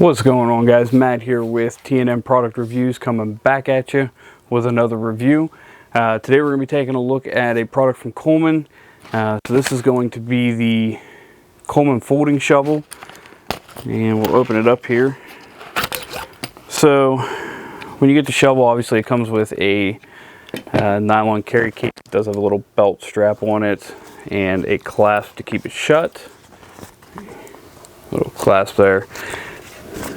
What's going on, guys? Matt here with T&M Product Reviews, coming back at you with another review. Today we're going to be taking a look at a product from Coleman. So this is going to be the Coleman folding shovel, and we'll open it up here. So when you get the shovel, obviously it comes with a nylon carry kit. It does have a little belt strap on it and a clasp to keep it shut. Little clasp there.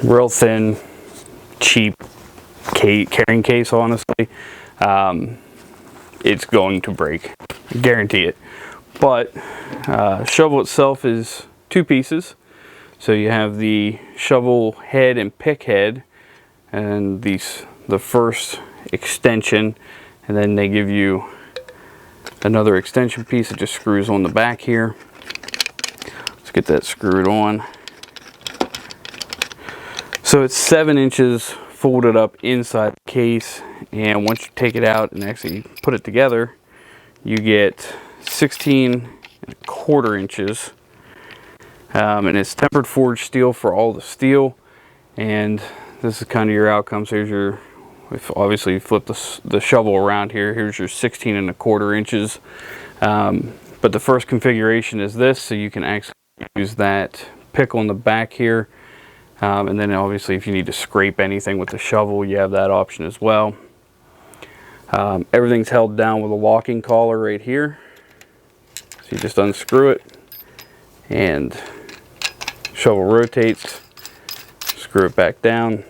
Real thin, cheap carrying case, honestly. It's going to break, guarantee it. But shovel itself is two pieces. So you have the shovel head and pick head, and the first extension, and then they give you another extension piece that just screws on the back here. Let's get that screwed on. So it's 7 inches folded up inside the case, and once you take it out and actually put it together, you get 16¼ inches. And it's tempered forged steel for all the steel, and this is kind of your outcome. So here's your, obviously you flip the shovel around here, here's your 16¼ inches. But the first configuration is this, so you can actually use that pick on the back here. And then obviously if you need to scrape anything with the shovel, you have that option as well. Everything's held down with a locking collar right here. So you just unscrew it and shovel rotates, screw it back down.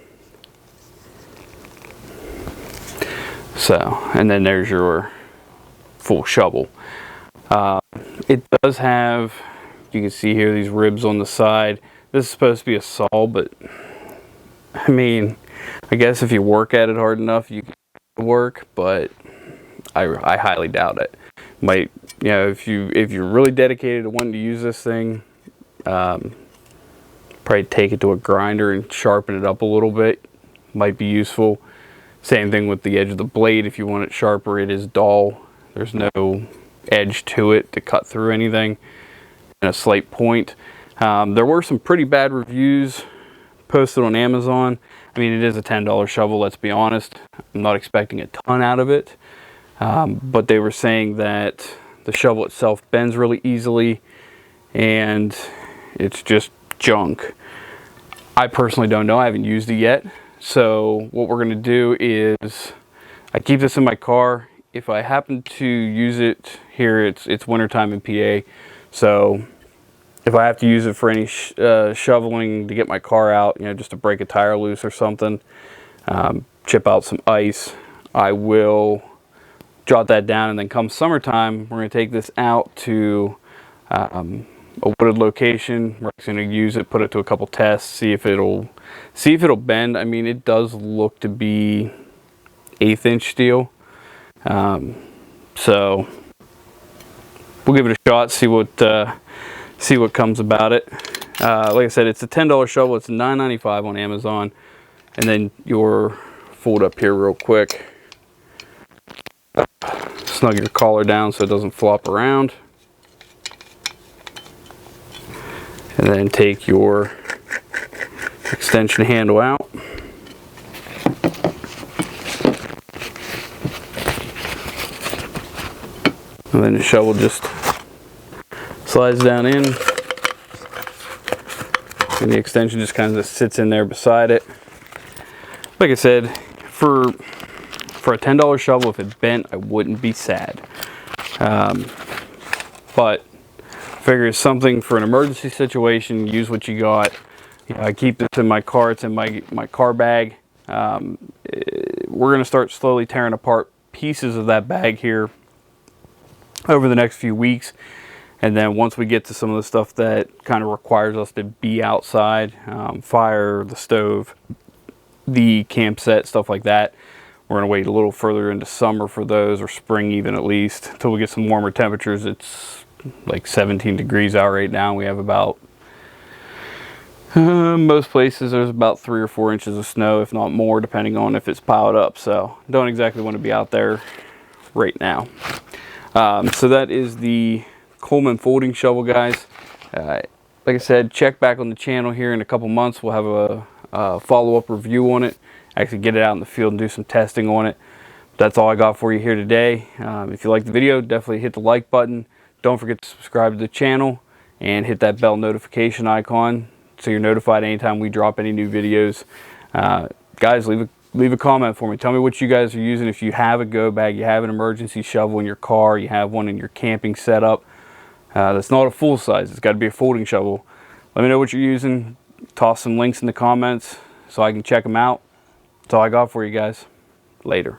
So, and then there's your full shovel. It does have, you can see here, these ribs on the side. This is supposed to be a saw, but I mean, I guess if you work at it hard enough, you can work, but I highly doubt it. Might, you know, if you're really dedicated to wanting to use this thing, probably take it to a grinder and sharpen it up a little bit. Might be useful. Same thing with the edge of the blade. If you want it sharper, it is dull. There's no edge to it to cut through anything, and a slight point. There were some pretty bad reviews posted on Amazon. I mean, it is a $10 shovel, let's be honest. I'm not expecting a ton out of it. But they were saying that the shovel itself bends really easily and it's just junk. I personally don't know. I haven't used it yet. So what we're going to do is I keep this in my car. If I happen to use it here, it's wintertime in PA. So if I have to use it for any shoveling to get my car out, you know, just to break a tire loose or something, chip out some ice, I will jot that down. And then come summertime, we're going to take this out to a wooded location. We're going to use it, put it to a couple tests, see if it'll bend. I mean, it does look to be 1/8 inch steel. So we'll give it a shot, see what comes about it. Like I said, it's a $10 shovel. It's $9.95 on Amazon. And then your fold up here real quick. Snug your collar down so it doesn't flop around. And then take your extension handle out. And then the shovel just slides down in, and the extension just kind of sits in there beside it. Like I said, for a $10 shovel, if it bent, I wouldn't be sad. But I figure it's something for an emergency situation. Use what you got. You know, I keep this in my car. It's in my car bag. We're going to start slowly tearing apart pieces of that bag here over the next few weeks. And then once we get to some of the stuff that kind of requires us to be outside, fire, the stove, the camp set, stuff like that, we're going to wait a little further into summer for those, or spring even at least, until we get some warmer temperatures. It's like 17 degrees out right now. We have about, most places there's about 3 or 4 inches of snow, if not more, depending on if it's piled up. So don't exactly want to be out there right now. So that is the Coleman folding shovel, guys. Like I said, check back on the channel here in a couple months. We'll have follow-up review on it, actually get it out in the field and do some testing on it. That's all I got for you here today. If you like the video, definitely hit the like button. Don't forget to subscribe to the channel and hit that bell notification icon so you're notified anytime we drop any new videos. Guys, leave a comment for me. Tell me what you guys are using. If you have a go bag, you have an emergency shovel in your car, you have one in your camping setup that's not a full size, it's got to be a folding shovel. Let me know what you're using. Toss some links in the comments so I can check them out. That's all I got for you guys. Later.